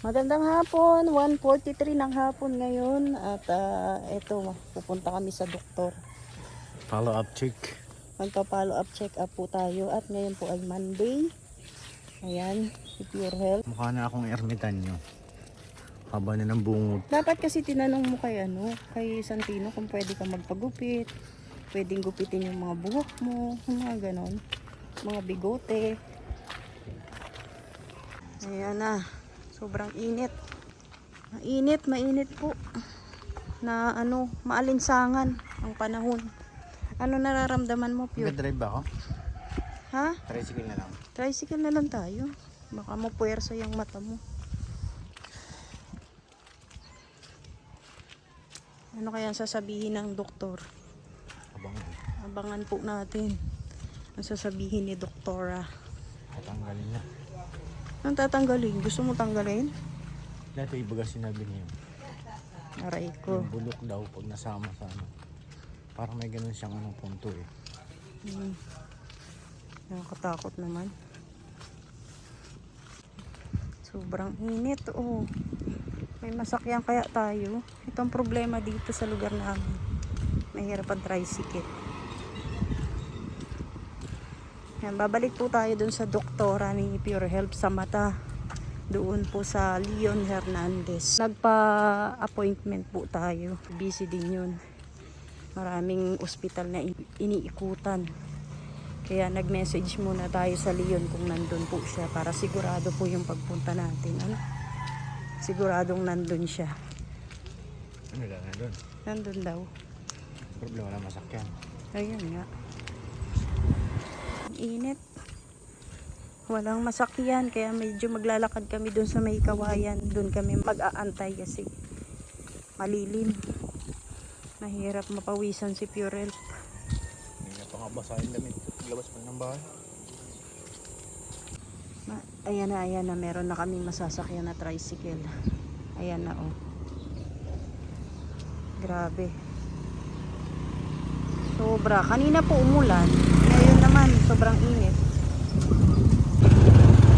Magandang hapon, 1:43 ng hapon ngayon at eto, pupunta kami sa doktor. Follow up check. Magpa-follow up check up po tayo at ngayon po ay Monday. Ayan, si Pure Health. Mukha na akong ermitanyo. Haba na ng bungot. Dapat kasi tinanong mo kay Santino kung pwede ka magpagupit. Pwedeng gupitin yung mga buhok mo, yung mga ganon. Mga bigote. Ayan na. Sobrang init. Mainit po. Na maalinsangan ang panahon. Ano nararamdaman mo, Pure? Nag-drive ba ako? Ha? Tricycle na lang. Tricycle na lang tayo. Baka mapuwersa yung mata mo. Ano kaya sasabihin ng doktor? Abangan po natin. Ang sasabihin ni doktora. Tatanggalin na. Anong tatanggalin? Gusto mo tanggalin? Dito ibaga sinabi niya. Aray ko. Yung bulok daw pag nasama sa ano. Parang may ganun siyang punto eh. Nakakatakot naman. Sobrang init. Oh. May masakyan kaya tayo. Itong problema dito sa lugar namin. Mahirap ang tricycle. Yan, babalik po tayo dun sa doktora ni Pure Health sa mata. Doon po sa Leon Hernandez. Nagpa-appointment po tayo. Busy din yun. Maraming ospital na iniikutan. Kaya nag-message muna tayo sa Leon kung nandun po siya para sigurado po yung pagpunta natin. Siguradong nandun siya. Ano lang nandun? Nandun daw. Problema na masakyan. Ayun nga. Init. Walang masakyan kaya medyo maglalakad kami dun sa may kawayan. Dun kami mag-aantay kasi malilim. Mahirap mapawisan si Pure Health. Hindi na pa nga basahin damit. Labas pa ng bahay. Ayan na. Meron na kami masasakyan na tricycle. Ayan na oh. Grabe. Sobra. Kanina po umulan. Ngayon naman sobrang init.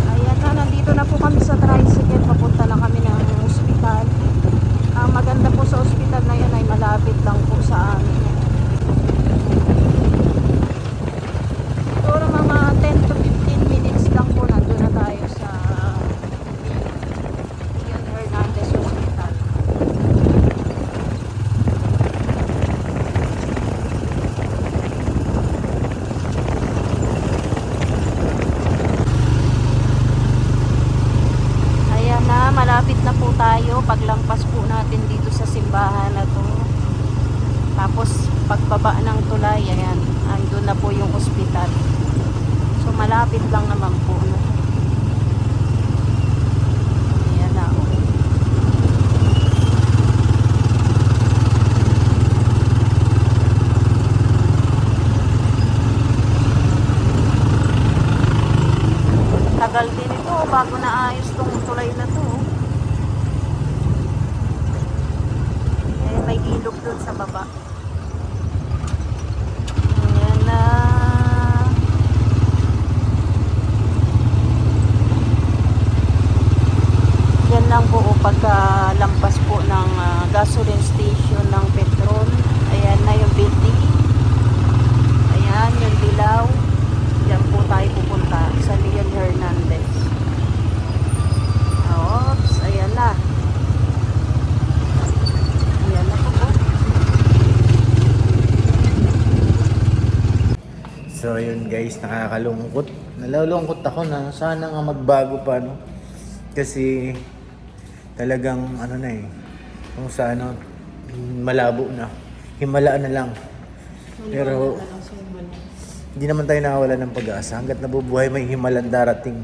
Ayan na. Nandito na po kami sa tricycle. Papunta na kami ng ospital. Ang maganda po sa ospital na yan ay malapit lang po sa amin. Siguro mga 10 to 15 minutes lang po nandun na tayo sa Leon Hernandez Hospital. Ayan na, malapit na po tayo. Paglampas po natin dito sa simbahan na to. Tapos pagbaba ng tulay, ayan, andun na po yung ospital. So malapit lang naman po. Ayan na. Tagal din ito bago naayos tong tulay na to. Eh, may ilog dun sa baba. Ayan na. Yan lang po pagkalampas po ng gasoline station ng petrol. Ayan na yung building. Ayan yung dilaw. Diyan po tayo pupunta sa Leon Hernandez. Oops, ayan na. Ayan na po. So yun guys, nakakalungkot. Nalulungkot ako na sana nga magbago pa no. Kasi talagang kung sa malabo na. Himalaan na lang. Pero hindi naman tayo nakawala ng pag-asa. Hanggat nabubuhay may himalang darating.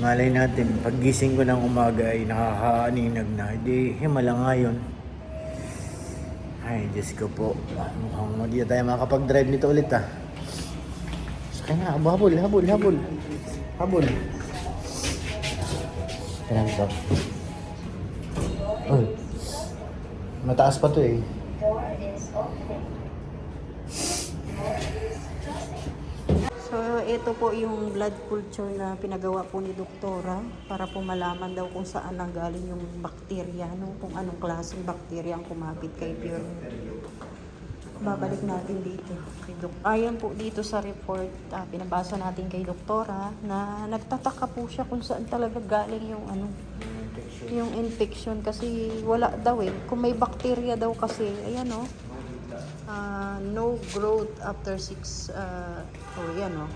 Malay natin, paggising ko ng umaga ay nakakaaninag na. Hindi, himala nga yun. Ay, Diyos ko po. Mukhang hindi tayo makapag-drive nito ulit ah. Kaya nga, habol. Habol. Kaya ito. Uy. Mataas pa to eh. So, ito po yung blood culture na pinagawa po ni doktora para po malaman daw kung saan nanggaling yung bakterya, no? Kung anong klaseng bakterya ang kumapit kay Pure Health. Babalik natin dito kay ayon po dito sa report, pinabasa natin kay doktora na nagtataka po siya kung saan talaga galing yung yung infection kasi wala daw eh. Kung may bakterya daw kasi, ayan oh. No growth after 6 yan oh.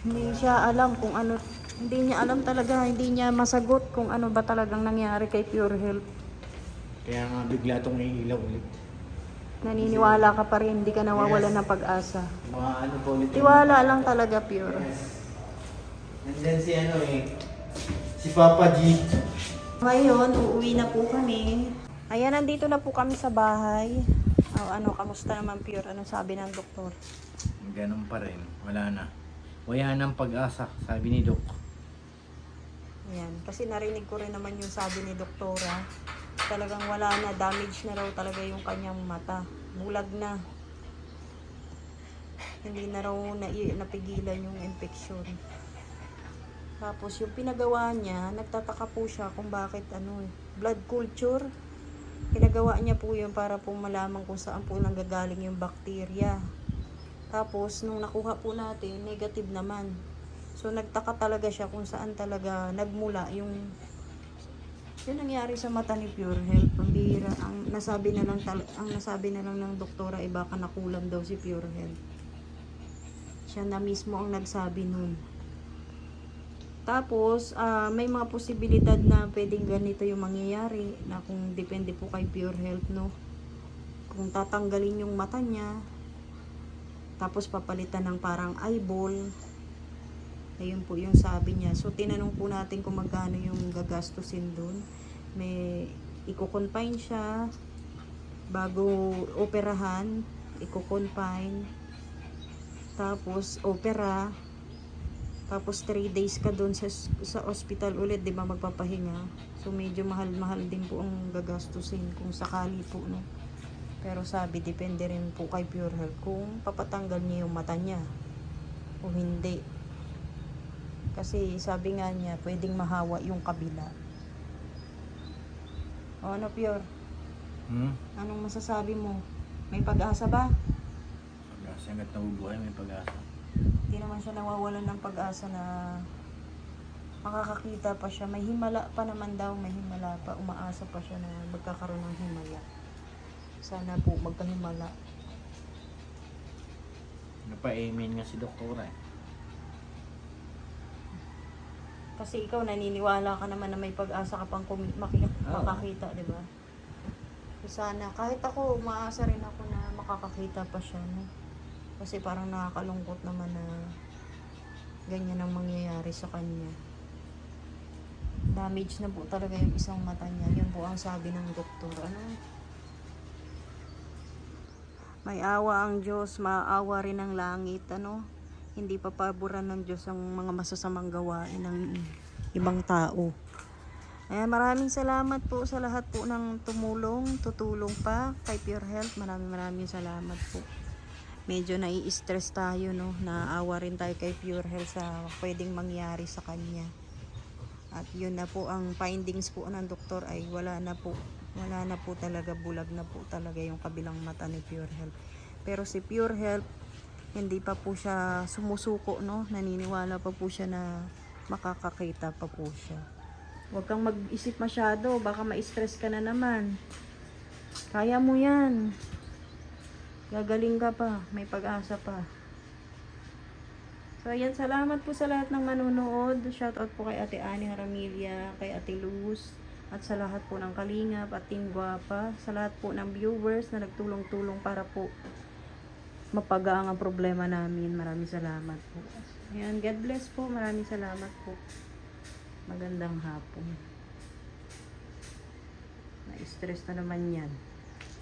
Hindi siya alam kung ano, hindi niya alam talaga, hindi niya masagot kung ano ba talagang nangyari kay Pure Health. Kaya nga bigla itong naiilaw ulit. Naniniwala ka pa rin, hindi ka nawawalan ng pag-asa. Mga ano po ulit. Tiwala lang talaga, Pure. Nandyan si si Papa G. Ngayon, uuwi na po kami. Ayan, nandito na po kami sa bahay. Kamusta naman, Pure? Anong sabi ng doktor? Ganun pa rin. Wala na. Wala nang pag-asa, sabi ni Doc. Ayan, kasi narinig ko rin naman yung sabi ni doktora. Talagang wala na, damage na raw talaga yung kanyang mata. Bulag na. Hindi na raw napigilan yung infection. Tapos yung pinagawa niya, nagtataka po siya kung bakit blood culture. Pinagawa niya po yun para po malaman kung saan po nanggagaling yung bakterya. Tapos nung nakuha po natin, negative naman. So nagtaka talaga siya kung saan talaga nagmula yung nangyari sa mata ni Pure Health. Pambira, ang nasabi na lang ng doktora ay baka nakulam daw si Pure Health. Siya na mismo ang nagsabi nun. Tapos may mga posibilidad na pwedeng ganito yung mangyayari, na kung depende po kay Pure Health, no, kung tatanggalin yung mata niya tapos papalitan ng parang eyeball. Ayun po yung sabi niya. So tinanong po natin kung magkano yung gagastusin dun. May i-confine siya bago operahan, i-confine, tapos opera, tapos 3 days ka dun sa hospital ulit, di ba, magpapahinga. So medyo mahal-mahal din po ang gagastusin kung sakali po, no. Pero sabi, depende rin po kay Pure Health kung papatanggal niya yung mata niya o hindi. Kasi sabi nga niya, pwedeng mahawa yung kabila. O ano, Pure? Anong masasabi mo? May pag-asa ba? Pag-asa, hanggat nabubuhay may pag-asa. Hindi naman siya nawawalan ng pag-asa na makakakita pa siya. May himala pa naman daw, may himala pa. Umaasa pa siya na magkakaroon ng himala. Sana po magkahimala. Napa-amen nga si doktora eh. Kasi ikaw naniniwala ka naman na may pag-asa ka pang makakita, di ba? Sana, kahit ako, umaasa rin ako na makakakita pa siya, no? Kasi parang nakakalungkot naman na ganyan ang mangyayari sa kanya. Damage na po talaga yung isang mata niya. Yun po ang sabi ng doktor. May awa ang Diyos, maawa rin ang langit, Hindi papaboran ng Diyos ang mga masasamang gawain ng ibang tao. Maraming salamat po sa lahat po ng tutulong pa kay Pure Health. Maraming salamat po. Medyo nai-stress tayo, no? Naawa rin tayo kay Pure Health sa pwedeng mangyari sa kanya. At yun na po ang findings po ng doktor ay wala na po talaga, bulag na po talaga yung kabilang mata ni Pure Health. Pero si Pure Health, hindi pa po siya sumusuko, no? Naniniwala pa po siya na makakakita pa po siya. Huwag kang mag-isip masyado, baka ma-stress ka na naman. Kaya mo yan. Gagaling ka pa, may pag-asa pa. So ayan, salamat po sa lahat ng manonood. Shoutout po kay Ate Ani Haramilia, kay Ate Luz, at sa lahat po ng Kalingap at Team Guapa, sa lahat po ng viewers na nagtulong-tulong para po mapagaan ang problema namin. Maraming salamat po. Ayan, God bless po. Maraming salamat po. Magandang hapon. Na-stress na naman yan.